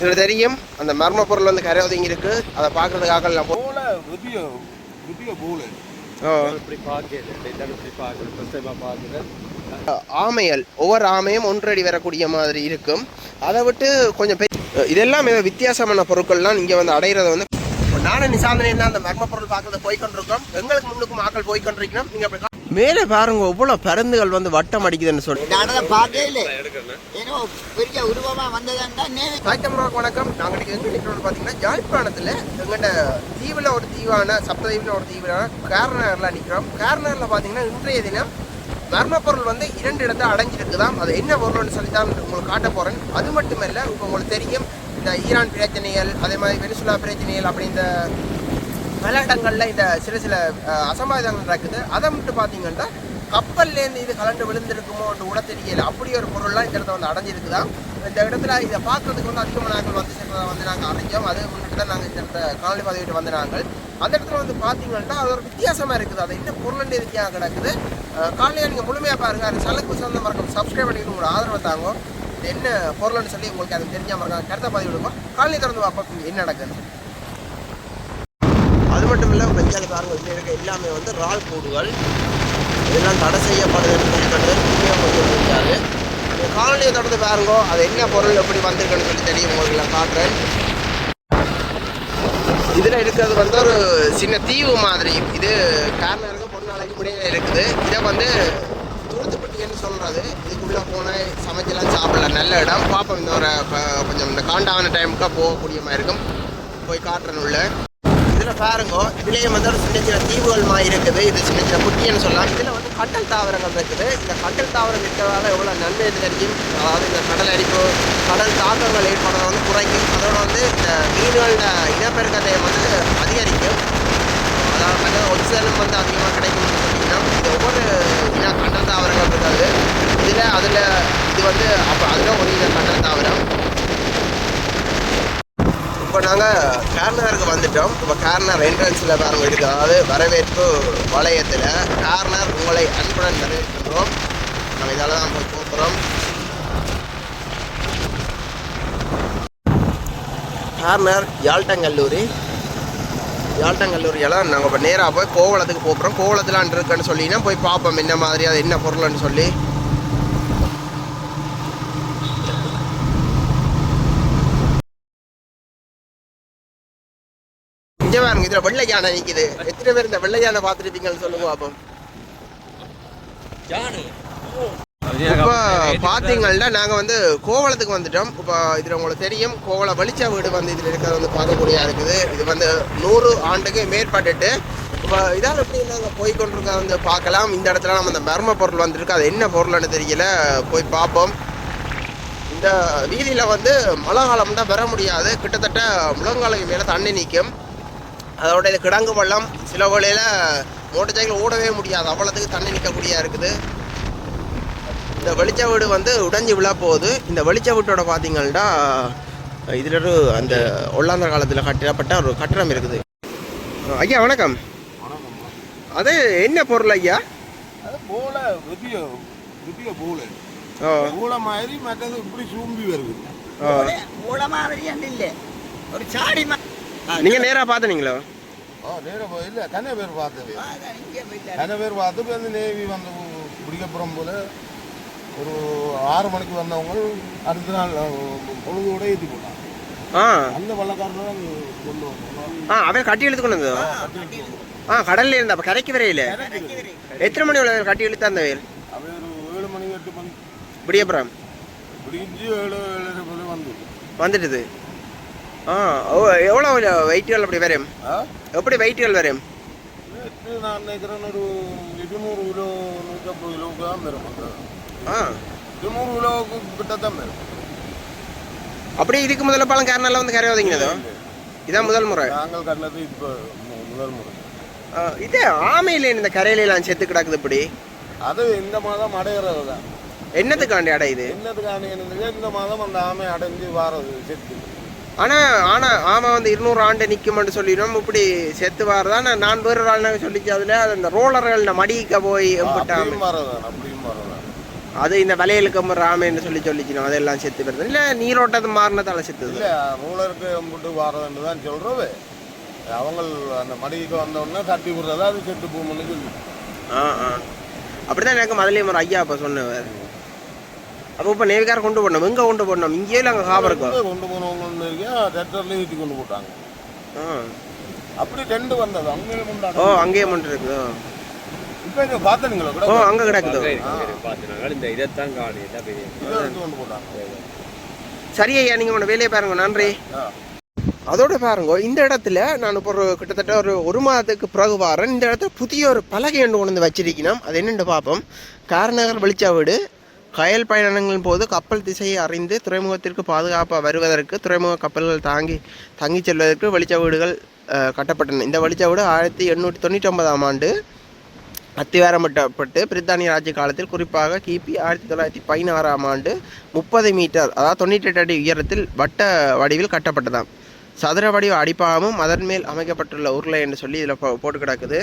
இதில் தெரியும் அந்த மர்ம பொருள் வந்து கரை ஒதுங்கி இருக்கு. அதை பார்க்கறதுக்காக நான் ஆமைகள் ஒவ்வொரு ஆமையும் ஒன்றடி வரக்கூடிய மாதிரி இருக்கும். அதை விட்டு கொஞ்சம் இதெல்லாம் வித்தியாசமான பொருட்கள்லாம் இங்கே வந்து அடையிறத வந்து நானும் நிசாந்தனையும் தான் அந்த மர்ம பொருள் பார்க்கறத போய்கொண்டிருக்கோம். எங்களுக்கு முன்னுக்கும் ஆக்கள் போய்கொண்டிருக்கணும். நீங்கள் மேலே பாருங்க எவ்வளோ பருந்துகள் வந்து வட்டம் அடிக்குதுன்னு சொல்லி வணக்கம். நாங்கள் எங்கே நிற்கிறோம் பார்த்தீங்கன்னா யாழ்ப்பாணத்தில் எங்கள்கிட்ட தீவில் ஒரு தீவான சப்ததீவில் ஒரு தீவான கார்னரில் நிற்கிறோம். கார்னரில் பார்த்தீங்கன்னா இன்றைய தினம் மர்மப்பொருள் வந்து 2 இடத்துல அடைஞ்சிருக்குதான். அது என்ன பொருள்னு சொல்லி தான் உங்களுக்கு காட்ட போகிறேன். அது மட்டும் இல்லை, இப்போ உங்களுக்கு தெரியும் இந்த ஈரான் பிரச்சனைகள், அதே மாதிரி வெனிசுலா பிரச்சனைகள், அப்படி இந்த பல இடங்களில் இந்த சில அசம்பாவிதங்கள் நடக்குது. அதை மட்டும் பார்த்தீங்கன்னா கப்பல்லேருந்து இது கலண்டு விழுந்திருக்குமோன்னு கூட தெரியல. அப்படி ஒரு பொருள்லாம் இந்த இடத்துல வந்து அடைஞ்சிருக்குதான். இந்த இடத்துல இதை பார்க்கறதுக்கு வந்து அதிகமாக நாங்கள் வந்து சேர்ந்ததை வந்து நாங்கள் அறிஞ்சோம். அது முன்னிட்டு தான் நாங்கள் இந்த இடத்த காணொலி பதிவிட்டு வந்து நாங்கள் அந்த இடத்துல வந்து பார்த்தீங்கன்னா அது ஒரு வித்தியாசமாக இருக்குது. அது என்ன பொருள் வித்தியாக கிடக்குது. காலையில் நீங்கள் முழுமையாக பாருங்கள். அது சலக்கு சொந்த மறக்கும் சப்ஸ்கிரைப் பண்ணிட்டு உங்களோட ஆதரவை தாங்க. இது என்ன பொருள்னு சொல்லி உங்களுக்கு அது தெரிஞ்சாமல் இருக்காங்க கருத்தை பதிவிடுவோம். காலையில் திறந்து பார்ப்போம் என்ன நடக்குது. அது மட்டும் இல்லை பெஞ்சால பாருங்கள் இதில் இருக்க எல்லாமே வந்து ரால் கூடுகள் இதெல்லாம் தடை செய்யப்படுதுன்னு கொஞ்சம் இருக்காது. காலனியை தொடர்ந்து பாருங்கோ அது என்ன பொருள் எப்படி வந்திருக்குன்னு சொல்லி தெரியும். உங்களுக்கு நான் காட்டுறேன். இதில் இருக்கிறது வந்து ஒரு சின்ன தீவு மாதிரி. இது கார்னருக்கு பொன்னாளைக்கு முடிய இருக்குது. இதை வந்து தூரத்துப்பட்டின்னு சொல்கிறது. இதுக்குள்ளே போனால் சமைச்செல்லாம் சாப்பிடலாம். நல்ல இடம் பார்ப்போம். இந்த ஒரு கொஞ்சம் இந்த காண்டான டைமுக்காக போகக்கூடிய மாதிரி இருக்கும். போய் காட்டுறேன்னு உள்ள இதில் பாருங்க. இதுலேயே வந்து ஒரு சின்ன சின்ன தீவுகள் மாதிரி இருக்குது. இது சின்ன சின்ன குட்டின்னு சொல்லலாம். இதில் வந்து கடல் தாவரங்கள் இருக்குது. இந்த கடல் தாவரம் இருக்கிறதால எவ்வளோ நன்மை தெரியும். அதாவது இந்த கடல் அரிப்பு கடல் தாக்கங்கள் ஏற்படுறத வந்து குறைக்கும். அதோட வந்து இந்த மீன்களோட இனப்பெருக்கத்தை வந்து அதிகரிக்கும். அதாவது வந்து ஒக்சிஜனும் வந்து அதிகமாக கிடைக்கும்னு சொன்னீங்கன்னா இது ஒவ்வொரு கடல் தாவரங்கள் இருக்காது. அதில் இது வந்து அப்போ அதில் ஒரு கடல் தாவரம். இப்போ நாங்கள் கார்னருக்கு வந்துட்டோம். இப்போ கார்னர் என்ட்ரன்ஸில் பாருங்க இருக்குது. அதாவது வரவேற்பு வளையத்தில் கார்னர் உங்களை அன்புடன் வரவேற்கின்றோம். நம்ம இதால் தான் போய் போகிறோம். கார்னர் யாழ்ட்டங்கல்லூரி. யாழ்ட்டங்கல்லூரியெல்லாம் நாங்கள் இப்போ நேராக போய் கோவளத்துக்கு போகிறோம். கோவளத்தில் இருக்குன்னு சொல்லிங்கன்னா போய் பார்ப்போம் என்ன மாதிரி அது என்ன பொருள்னு சொல்லி. இங்கே பாருங்க இதில் வெள்ளை யானை நிற்கிது. எத்தனை பேர் இந்த வெள்ளை யானை பார்த்துருப்பீங்கன்னு சொல்லுங்க பார்ப்போம். இப்போ பார்த்தீங்கன்னா நாங்கள் வந்து கோவளத்துக்கு வந்துட்டோம். இப்போ இதில் உங்களுக்கு தெரியும் கோவள வெளிச்ச வீடு வந்து இதில் இருக்கிறது வந்து பார்க்கக்கூடியதாக இருக்குது. இது வந்து 100 ஆண்டுக்கு மேற்பட்டுட்டு இப்போ இதால் எப்படி நாங்கள் போய்கொண்டிருக்க வந்து பார்க்கலாம். இந்த இடத்துல நம்ம அந்த மர்ம பொருள் வந்துருக்கு. அது என்ன பொருள்னு தெரியல. போய் பார்ப்போம். இந்த வீதியில் வந்து மழை காலம் தான் வர முடியாது. கிட்டத்தட்ட முழங்காலுக்கு மேலே தண்ணி நிற்கும். அதோட இது கிடங்கு பள்ளம். சில வேளையில் மோட்டர் சைக்கிள் ஓடவே முடியாது. அவ்வளோத்துக்கு தண்ணி நிற்கக்கூடியா இருக்குது. இந்த வெளிச்ச வீடு வந்து உடைஞ்சி விழா போகுது. இந்த வெளிச்ச வீட்டோட பார்த்தீங்கன்னா இதில் ஒரு அந்த ஒல்லாந்தர் காலத்தில் கட்டப்பட்ட ஒரு கட்டடம் இருக்குது. ஐயா வணக்கம். அது என்ன பொருள் ஐயா? அது போல போல மாதிரி மற்றது இப்படி சூம்பி வருது. போல மாதிரி இல்லை ஒரு சாடி. நீங்கள் நேராக பார்த்தீங்களோ? நேராக இல்லை கன பேர் பார்த்தது. கன பேர் பார்த்து வந்து நேவி வந்து பிடிக்கப்புறம் போல ஒரு 6 மணிக்கு வந்தவங்க அடுத்த நாள் பொழுதோட ஏற்றி போட்டாங்க. அந்த வள்ளக்காரன் கொண்டு வந்தோம். அவன் கட்டி இழுத்து கொண்டு வந்தோம். கடல்ல இருந்தா அப்போ கரைக்கு வரையில எத்தனை மணி உள்ள கட்டி இழுத்து அந்த வயல்? அவன் ஒரு 7 மணி 8 மணி விடியப்புறம் பிடிச்சி 7 போல வந்துட்டுது. எவ்வளோ வெயிட்டுகள் அப்படி வரும்? எப்படி வெயிட்டுகள் வரும்? நான் நினைக்கிறேன் ஒரு 200 கிலோ 150 கிலோவுக்கு தான் வரும். 200 கிலோவுக்கு கிட்ட தான் வரும். அப்படி இதுக்கு முதல்ல பழம் கேரளாவில் வந்து கரை வந்தீங்களோ? இதான் முதல் முறை நாங்கள் கடலது இப்போ முதல் முறை. இதே ஆமையில இந்த கரையிலாம் செத்து கிடக்குது. இப்படி அது இந்த மாதம் அடைகிறது தான். என்னத்துக்காண்டி அடையுது? என்னத்துக்காண்டி இந்த மாதம் அந்த ஆமை அடைஞ்சு வாரது செத்து. ஆனால் ஆமை வந்து 200 ஆண்டு நிற்கும்னு சொல்லிடும். இப்படி செத்து வாரதான் நான் வேறு ஆள்னாங்க சொல்லிச்சு. அதில் அந்த ரோலர்கள் மடிக்க போய் அப்படியும் வரதான். அது இந்த வலையலுக்கு ராமன்னு சொல்லிச்சினோம் அதெல்லாம் செத்து வருது இல்லை நீரோட்டத்தை மாறினதால செத்துது இல்லை ரூலருக்கு போட்டு வாரதுன்னு தான் சொல்கிறது அவங்க அந்த மடிக்கு வந்தோடனே தட்டி விடுறதா அது செத்து போகணும்னு சொல்லி அப்படிதான் எனக்கு முதல்ல ஒரு ஐயா அப்போ சொன்னவர் அப்போ இப்போ நேவிகார கொண்டு போடணும் எங்கே கொண்டு போடணும் இங்கேயே அங்கே காபருக்கும் கொண்டு போனவங்க டெக்டர்லேயும் ஏற்றி கொண்டு போட்டாங்க அப்படி ரெண்டு வந்தது அங்கேயே கொண்டாங்க அங்கேயே மட்டும் இருக்குது இப்போ இங்கே பார்த்தீங்களா கூட அங்கே கிடக்குது இந்த இதைத்தான் காணி கொண்டு போட்டாங்க சரி ஐயா நீங்கள் உங்களோட வேலையை பாருங்க நன்றி அதோட பாருங்க இந்த இடத்துல நான் இப்போ கிட்டத்தட்ட ஒரு மாதத்துக்கு பிறகு வரேன் இந்த இடத்துல புதிய ஒரு பலகை ஒன்று கொண்டு வந்து வச்சிருக்கணும் அது என்னென்னு பார்ப்போம் காரநகர் வெளிச்சா வீடு கயல் பயணங்களின் போது கப்பல் திசையை அறிந்து துறைமுகத்திற்கு பாதுகாப்பாக வருவதற்கு துறைமுக கப்பல்கள் தங்கி செல்வதற்கு வெளிச்ச வீடுகள் கட்டப்பட்டன இந்த வெளிச்ச வீடு 1899ஆம் ஆண்டு அத்திவாரப்பட்டு பிரித்தானிய ராஜ்ய காலத்தில் குறிப்பாக கிபி 1916ஆம் ஆண்டு 30 மீட்டர் அதாவது 98 அடி உயரத்தில் வட்ட வடிவில் கட்டப்பட்டதாம் சதுர வடிவ அடிப்பாகமும் அதன் மேல் அமைக்கப்பட்டுள்ள உருளை என்று சொல்லி இதில் போட்டு கிடக்குது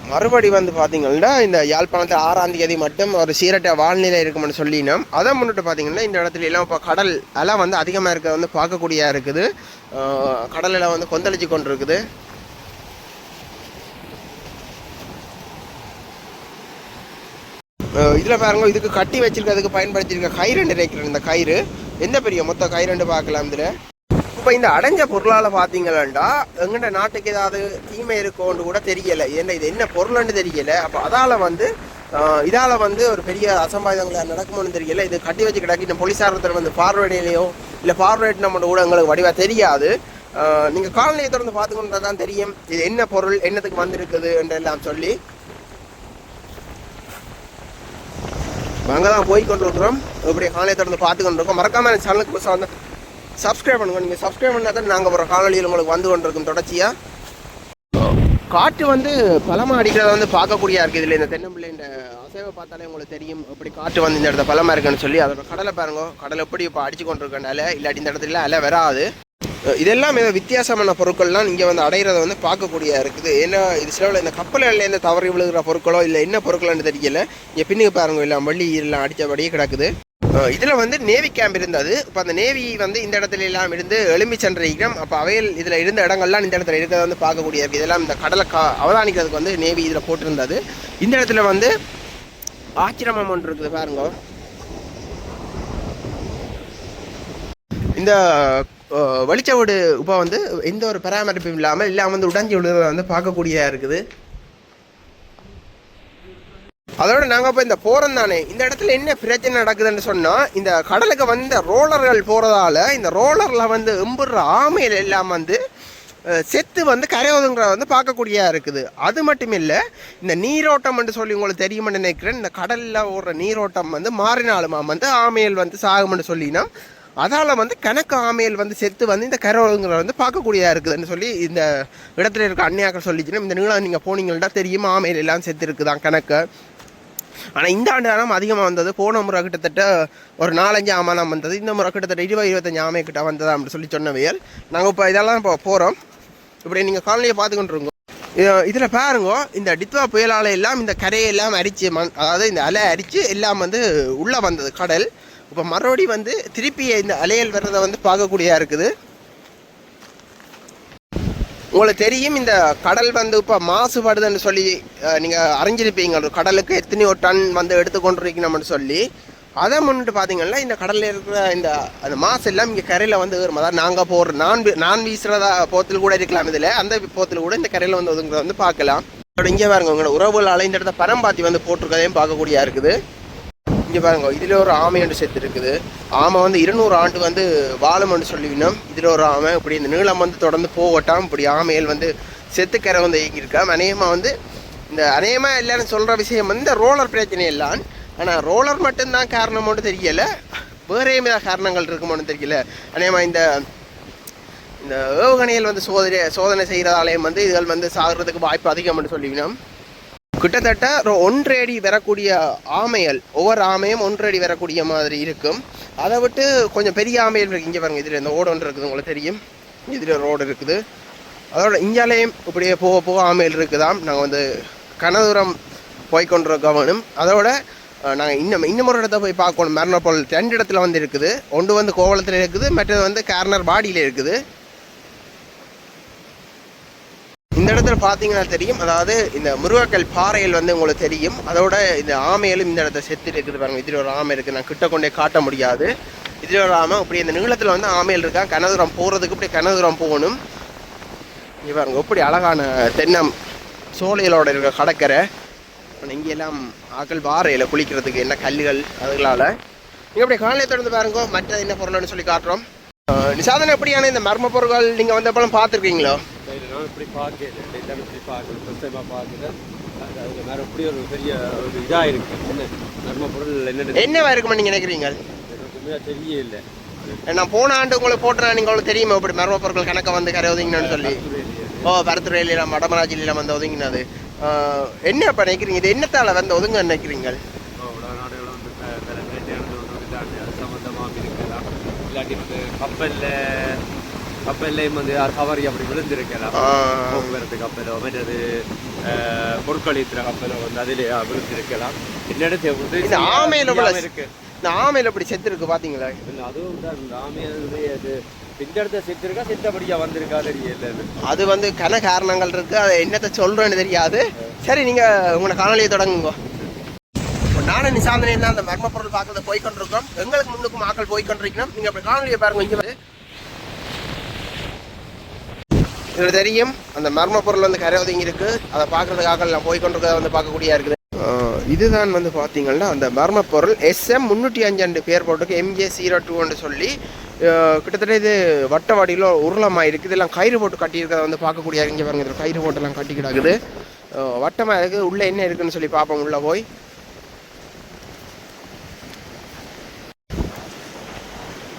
மறுபடி வந்து பார்த்தீங்கன்னா இந்த யாழ்ப்பாணத்தில் 6ஆம் தேதி மட்டும் ஒரு சீரட்ட வாழ்நிலை இருக்கும்னு சொல்லினோம் அதை முன்னிட்டு பார்த்தீங்கன்னா இந்த இடத்துல எல்லாம் இப்போ கடல் எல்லாம் வந்து அதிகமாக இருக்கிறது வந்து பார்க்கக்கூடியா இருக்குது கடலில் வந்து கொந்தளிச்சு கொண்டு இருக்குது இதில் பாருங்க இதுக்கு கட்டி வச்சிருக்கிறதுக்கு பயன்படுத்தியிருக்க கயிறு நிறைக்கிறேன் இந்த கயிறு எந்த பெரிய மொத்த கயிறுண்டு பார்க்கலாம் இதில் இப்போ இந்த அடைஞ்ச பொருளால் பார்த்தீங்கன்னா எங்கள்ட நாட்டுக்கு ஏதாவது தீமை இருக்கோன்னு கூட தெரியலை ஏன்னா இது என்ன பொருள்னு தெரியலை அப்போ இதால் வந்து ஒரு பெரிய அசம்பாவிதங்கள் நடக்குமோன்னு தெரியல இது கட்டி வச்சு கிடக்கி இந்த போலீஸாரத்தில் வந்து பார்வையிலையோ இல்லை பார்வையிட்டு நம்ம கூட எங்களுக்கு வடிவாக தெரியாது நீங்கள் காலநிலையை தொடர்ந்து பார்த்துக்கொண்டா தான் தெரியும் இது என்ன பொருள் என்னத்துக்கு வந்திருக்குது என்றெல்லாம் சொல்லி அங்கே தான் போய் கொண்டு இருக்கிறோம் இப்படி காலையை தொடர்ந்து பார்த்து கொண்டு இருக்கோம் மறக்காமல் என் சேனலுக்கு புதுசாக வந்து சப்ஸ்கிரைப் பண்ணுங்க நீங்கள் சப்ஸ்கிரைப் பண்ணால் தான் நாங்கள் ஒரு காணொலியில் உங்களுக்கு வந்து கொண்டு இருக்கோம் தொடர்ச்சியாக காற்று வந்து பலமாக அடிக்கிறத வந்து பார்க்கக்கூடியா இருக்குது இதில் இந்த தென்னம்பிள்ளைன்ற அசைவை பார்த்தாலே உங்களுக்கு தெரியும் எப்படி காற்று வந்து இந்த இடத்துல பலமாக இருக்குன்னு சொல்லி அதோட கடலை பாருங்க கடலை எப்படி இப்போ அடிச்சு கொண்டு இருக்கனால இல்லாட்டி இந்த இடத்துல அலை வராது இதெல்லாம் ஏதோ வித்தியாசமான பொருட்கள்லாம் இங்கே வந்து அடைகிறத வந்து பார்க்கக்கூடியா இருக்குது ஏன்னா இது சிலவில் இந்த கப்பல்லேருந்து தவறி விழுகிற பொருட்களோ இல்லை என்ன பொருட்கள்னு தெரியல இங்கே பின்னுக்கு பாருங்க எல்லாம் வள்ளி எல்லாம் அடித்தபடியே கிடக்குது இதில் வந்து நேவி கேம்ப் இருந்தது இப்போ அந்த நேவி வந்து இந்த இடத்துல எல்லாம் இருந்து எழும்பி சென்றிருக்கிறோம் அப்போ அவையில் இதில் இருந்த இடங்கள்லாம் இந்த இடத்துல இருக்கிறத வந்து பார்க்கக்கூடிய இருக்குது இதெல்லாம் இந்த கடலை அவதானிக்கிறதுக்கு வந்து நேவி இதில் போட்டிருந்தது இந்த இடத்துல வந்து ஆச்சிரமம் ஒன்று இருக்குது பாருங்க இந்த வெளிச்ச வீடு இப்போ வந்து எந்த ஒரு பராமரிப்பும் இல்லாமல் வந்து உடைஞ்சி விழுகிறத வந்து பார்க்கக்கூடியா இருக்குது அதோட நாங்கள் இப்போ இந்த போகிறோம் தானே இந்த இடத்துல என்ன பிரச்சனை நடக்குதுன்னு சொன்னால் இந்த கடலுக்கு வந்து ரோலர்கள் போகிறதால இந்த ரோலரில் வந்து எம்புற ஆமையில் எல்லாம் வந்து செத்து வந்து கரையோதுங்கிற வந்து பார்க்கக்கூடியா இருக்குது அது மட்டும் இல்லை இந்த நீரோட்டம் சொல்லி உங்களுக்கு தெரியுமென்னு நினைக்கிறேன் இந்த கடலில் ஓடுற நீரோட்டம் வந்து மாறினாலுமா வந்து ஆமையல் வந்து சாகும்னு சொல்லினா அதால் வந்து கணக்கு ஆமையல் வந்து செத்து வந்து இந்த கரையோதுங்கிற வந்து பார்க்கக்கூடியா இருக்குதுன்னு சொல்லி இந்த இடத்துல இருக்க அன்னியாக்கள் சொல்லிச்சுன்னா இந்த நீளம் நீங்கள் போனீங்கன்னா தெரியுமா ஆமையல் எல்லாம் செத்து இருக்குதான் கணக்கு ஆனால் இந்த ஆண்டு ஆனாம் அதிகமாக வந்தது போன முறை கிட்டத்தட்ட ஒரு 4-5 ஆமாம் வந்தது இந்த முறை கிட்டத்தட்ட 20-25 ஆமை கிட்ட வந்ததா அப்படின்னு சொல்லி சொன்னவையல் நாங்கள் இப்போ இதெல்லாம் இப்போ போகிறோம் இப்படி நீங்கள் காலனியை பார்த்துக்கிட்டு இதில் பாருங்க இந்த டித்வா புயலால் எல்லாம் இந்த கரையெல்லாம் அரிச்சு அதாவது இந்த அலை அரித்து எல்லாம் வந்து உள்ளே வந்தது கடல் இப்போ மறுபடி வந்து திருப்பி இந்த அலையல் வர்றதை வந்து பார்க்கக்கூடியா இருக்குது உங்களுக்கு தெரியும் இந்த கடல் வந்து இப்போ மாசுபடுதுன்னு சொல்லி நீங்கள் அறிஞ்சிருப்பீங்க கடலுக்கு எத்தனையோ டன் வந்து எடுத்துக்கொண்டிருக்கணும்னு சொல்லி அதை முன்னிட்டு பார்த்தீங்கன்னா இந்த கடலில் இருக்கிற அந்த மாசு எல்லாம் இங்கே கரையில் வந்து வரும் அதாவது நாங்கள் போடுற நான் வீசுகிறதா போத்தில் கூட இருக்கலாம் இதில் அந்த போத்தில் கூட இந்த கரையில் வந்து ஒதுங்கிறத வந்து பார்க்கலாம் இங்கே பாருங்க உங்களோட உறவுகளால் இந்த இடத்த பரம்பாத்தி வந்து போட்டிருக்கதையும் பார்க்கக்கூடியா இருக்குது இங்கே பாருங்க இதில் ஒரு ஆமை ஒன்று செத்து இருக்குது ஆமை வந்து 200 ஆண்டு வந்து வாழும்னு சொல்லிவினோம் இதில் ஒரு ஆமை இப்படி இந்த நீளம் வந்து தொடர்ந்து போகட்டாம் இப்படி ஆமையில் வந்து செத்துக்கரை வந்து இயங்கியிருக்காம் அநேகமாக வந்து இந்த அநேகமாக இல்லைன்னு சொல்கிற விஷயம் வந்து இந்த ரோலர் பிரச்சனை எல்லாம் ஆனால் ரோலர் மட்டும்தான் காரணமோன்னு தெரியலை வேறே காரணங்கள் இருக்குமோன்னு தெரியல அநேகமாக இந்த ஏவுகணையில் வந்து சோதனை செய்கிறதாலேயும் வந்து இதுகள் வந்து சாகிறதுக்கு வாய்ப்பு அதிகம்னு சொல்லிவினோம் கிட்டத்தட்ட 1 அடி வரக்கூடிய ஆமைகள் ஒவ்வொரு ஆமையும் 1 அடி வரக்கூடிய மாதிரி இருக்கும் அதை விட்டு கொஞ்சம் பெரிய ஆமைகள் இருக்குது இங்கே பாருங்கள் இதில் இந்த ஓடு ஒன்று இருக்குது உங்களுக்கு தெரியும் இதில் ரோடு இருக்குது அதோட இந்தியாலேயும் இப்படியே போக போக ஆமையில் இருக்குதாம். நாங்கள் வந்து கனதூரம் போய்கொண்டிருக்கவனும் அதோட நாங்கள் இன்னும் ஒரு இடத்த போய் பார்க்கணும். மெர்னோபோல் 2 இடத்துல வந்து இருக்குது. ஒன்று வந்து கோவளத்தில் இருக்குது, மற்றது வந்து கார்னர் பாடியில் இருக்குது. இந்த இடத்துல பார்த்தீங்கன்னா தெரியும், அதாவது இந்த முருகக்கல் பாறையில் வந்து உங்களுக்கு தெரியும். அதோட இந்த ஆமையிலும் இந்த இடத்துல செத்து இருக்குது பாருங்கள். இதில் ஒரு ஆமை இருக்குது, நான் கிட்ட கொண்டே காட்ட முடியாது. இதில் ஒரு ஆமை இப்படி இந்த நீளத்தில் வந்து ஆமையில் இருக்கா. கனதூரம் போகிறதுக்கு இப்படி கனதூரம் போகணும். இங்கே பாருங்க எப்படி அழகான தென்னம் சோலைகளோட இருக்க கடற்கரை. இங்கெல்லாம் ஆக்கள் பாறையில் குளிக்கிறதுக்கு என்ன கல்லுகள் அதுகளால் நீங்கள் அப்படியே காலையை தொடர்ந்து பாருங்க. மற்ற என்ன பொருள்னு சொல்லி காட்டுறோம். நிசாதனை எப்படியான இந்த மர்ம பொருட்கள் நீங்கள் வந்து எப்பெல்லாம் பார்த்துருக்கீங்களோ? நான் இப்படி பார்க்கல, இப்படி பார்க்கல, ஃபர்ஸ்ட் டைமாக பார்க்குறேன். அது வேறு எப்படி ஒரு பெரிய ஒரு இதாக இருக்குது. என்ன மர்ம பொருள் என்னவா இருக்குமா நீங்கள் நினைக்கிறீங்க? எனக்கு தெரிய இல்லை. நான் போன ஆண்டு உங்களுக்கு போட்டேன், நீங்கள் உங்களுக்கு தெரியுமா இப்படி மர்ம பொருட்கள் கணக்கை வந்து கரை ஒதுங்கினு சொல்லி? பருத்துறையிலாம் வடமராஜிலாம் வந்து ஒதுங்கினது என்ன இப்போ நினைக்கிறீங்க? இது என்னத்தால் வந்து ஒதுங்க நினைக்கிறீங்க? இல்லாட்டி வந்து கப்பல்லையும் வந்து தவறி அப்படி விழுந்திருக்கலாம். போக்குவரத்து கப்பலோ மற்றது பொருட்கள் ஏற்றுற கப்பலோ வந்து அதிலே விழுந்திருக்கலாம். என்னிடத்து இந்த ஆமையில் இருக்கு, இந்த ஆமையில் இப்படி செத்து இருக்கு பார்த்தீங்களா? அதுவும் தான் இந்த ஆமையுடைய அது இந்த இடத்த செத்துருக்கா செத்தபடியா வந்திருக்கா தெரியல. அது வந்து கன காரணங்கள் இருக்கு, அதை என்னத்தை சொல்றேன்னு தெரியாது. சரி, நீங்க உங்களோட காணொலியை தொடங்குங்க. நானும் நிசாந்தனையும் தான் அந்த மர்ம பொருள் பார்க்கறத போய்கொண்டிருக்கோம். எங்களுக்கு முன்னுக்கும் ஆக்கள் போய்கொண்டிருக்கணும். நீங்க அப்படி காணொலியை பாருங்க. இங்க வந்து இதுல தெரியும் அந்த மர்ம பொருள் வந்து கரை ஒதுங்கி இருக்கு. அதை பார்க்கறதுக்கு ஆக்கள் நான் போய்கொண்டிருக்கிறத வந்து பார்க்கக்கூடியா இருக்குது. இதுதான் வந்து பார்த்தீங்கன்னா அந்த மர்ம பொருள் SM 305 பேர் போட்டுருக்கு. MJ02 சொல்லி கிட்டத்தட்ட இது வட்ட வாடியில் உருளமாக இருக்குது. இதெல்லாம் கயிறு போட்டு கட்டியிருக்கிறத வந்து பார்க்கக்கூடிய இங்கே பாருங்க. இதில் கயிறு போட்டெல்லாம் கட்டி கிடக்குது, வட்டமாக இருக்குது. உள்ளே என்ன இருக்குதுன்னு சொல்லி பார்ப்போம். உள்ளே போய்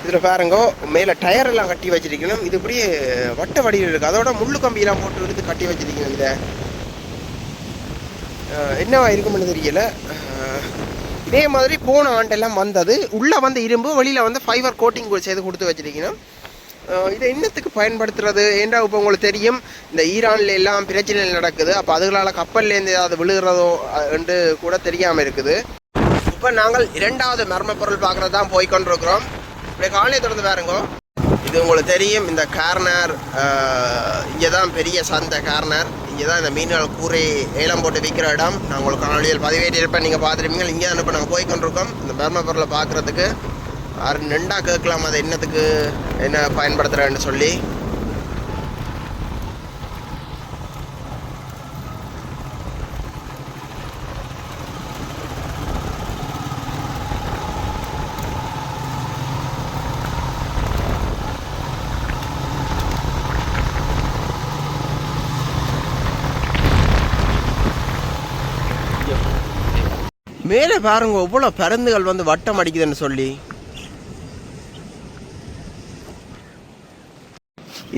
இதில் பாருங்க, மேலே டயர் எல்லாம் கட்டி வச்சிருக்கணும். இது இப்படியே வட்ட வடிவில் இருக்குது. அதோட முள்ளு கம்பியெல்லாம் போட்டு எடுத்து கட்டி வச்சிருக்கணும். இதை என்னவா இருக்குமென்னு தெரியல. இதே மாதிரி போன ஆண்டெல்லாம் வந்தது. உள்ளே வந்து இரும்பு, வெளியில் வந்து ஃபைபர் கோட்டிங் செய்து கொடுத்து வச்சிருக்கணும். இதை இன்னத்துக்கு பயன்படுத்துறது ஏண்டா இப்போ உங்களுக்கு தெரியும், இந்த ஈரான்ல எல்லாம் பிரச்சனைகள் நடக்குது. அப்போ அதுகளால் கப்பல்லேருந்து ஏதாவது விழுகிறதோ என்று கூட தெரியாமல் இருக்குது. இப்போ நாங்கள் 2வது மர்ம பொருள் பார்க்குறது தான் போய்கொண்டிருக்கிறோம். இப்படி காலையை தொடர்ந்து பாருங்க. இது உங்களுக்கு தெரியும், இந்த கார்னர் இங்கே தான் பெரிய சந்தை. கார்னர் இங்கே தான் இந்த மீன்கள் கூரை ஏலம் போட்டு விற்கிற இடம். நான் உங்களுக்கு காணொலியில் பதிவேற்றிருப்பேன், நீங்கள் பார்த்துருப்பீங்க. இங்கே தான் இப்போ நாங்கள் போய்கொண்டிருக்கோம் இந்த மர்ம பொருளை பார்க்குறதுக்கு. ரெண்டாக கேட்கலாம் அதை என்னத்துக்கு என்ன பயன்படுத்துகிறேன்னு சொல்லி. மேலே பாருங்க எவ்வளோ பருந்துகள் வந்து வட்டம் அடிக்குதுன்னு சொல்லி.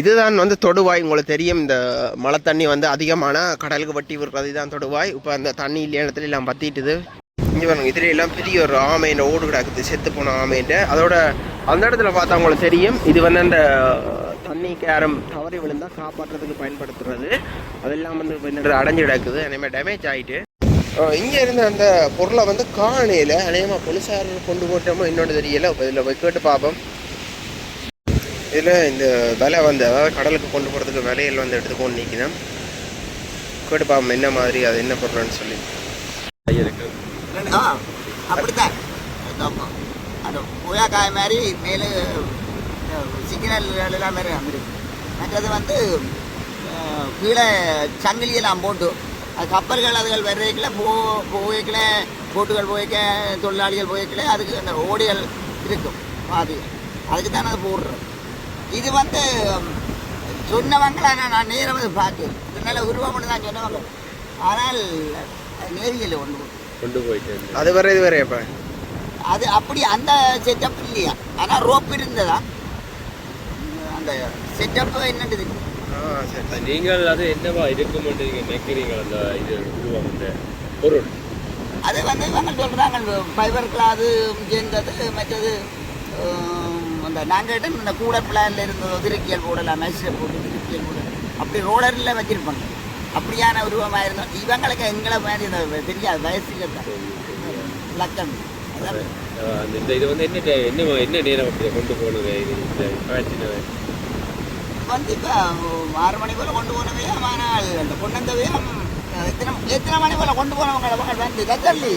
இதுதான் வந்து தொடுவாய். உங்களுக்கு தெரியும், இந்த மழை தண்ணி வந்து அதிகமான கடலுக்கு வட்டி விடுறது தான் தொடுவாய். இப்போ அந்த தண்ணி இல்லைய இடத்துல எல்லாம் பற்றிட்டுது. இங்கே பாருங்க, இதுல எல்லாம் பெரிய ஒரு ஆமையின் ஓடு கிடக்குது, செத்து போன ஆமையின். அதோட அந்த இடத்துல பார்த்தா உங்களுக்கு தெரியும், இது வந்து அந்த தண்ணி கேரம் தவறி விழுந்தால் காப்பாற்றுறதுக்கு பயன்படுத்துறது. அதெல்லாம் வந்து பின்னாடி அடைஞ்சு கிடக்குது, அதேமாதிரி டேமேஜ் ஆகிட்டு. இங்கே இருந்த அந்த பொருளை வந்து காணையில் அநேகமாக போலீஸார் கொண்டு போட்டோமோ இன்னொன்று தெரியல. இப்போ இதில் போய் கேட்டு பார்ப்போம். இதில் இந்த விலை வந்து அதாவது கடலுக்கு கொண்டு போகிறதுக்கு விலையில் வந்து எடுத்துக்கொண்டு நிற்கணும். கேட்டு பார்ப்போம் என்ன மாதிரி, அது என்ன பொருள்னு சொல்லி. அப்படித்தான் அந்த புயாக்காய் மாதிரி மேலே சிக்னல் எல்லாம் மாதிரி இருக்கு. மற்றது வந்து கீழே சங்கிலியெல்லாம் போட்டு அது கப்பல்கள் அதுகள் வர்றதுக்குள்ள போய்க்கல போட்டுகள் போய்க்க தொழிலாளிகள் போய்க்கல அதுக்கு அந்த ஓடிகள் இருக்கும் பாதிகள், அதுக்கு தான் அதை போடுறோம். இது வந்து சொன்னவங்கள நான் நேரம் வந்து பார்த்து இதனால உருவம் மட்டும் தான் சொன்னவங்க. ஆனால் நேரியல் கொண்டு போயிட்டு அது வர இது வரையப்ப அது அப்படி அந்த செட்டப் இல்லையா. ஆனால் ரோப் இருந்ததா அந்த செட்டப் என்னது நீங்கள் அது என்னவா இருக்கும் நீங்கள் நினைக்கிறீங்க? அந்த இது உருவம் அந்த பொருள் அது வந்து இவங்க சொல்கிறாங்க ஃபைபர் கிளாது சேர்ந்தது. மற்றது அந்த நாங்கள் இந்த கூடர் பிளானில் இருந்தது திருக்கியல் போடலாம், மெஷர் போட்டு திருக்கியல் போடலாம். அப்படி ரோலரில் வச்சிருப்பாங்க. அப்படியான உருவமாக இருந்தோம். இவங்களுக்கு எங்களை மாதிரி இந்த தெரியாது வயசுல தான் லக்கம். இந்த இது வந்து என்ன நேரம் அப்படி கொண்டு போனது வந்து இப்போ 6 மணி போல் கொண்டு போனவே. ஆனால் அந்த கொண்டு வந்தவே எத்தனை மணி போல் கொண்டு போனவங்க வந்து தள்ளி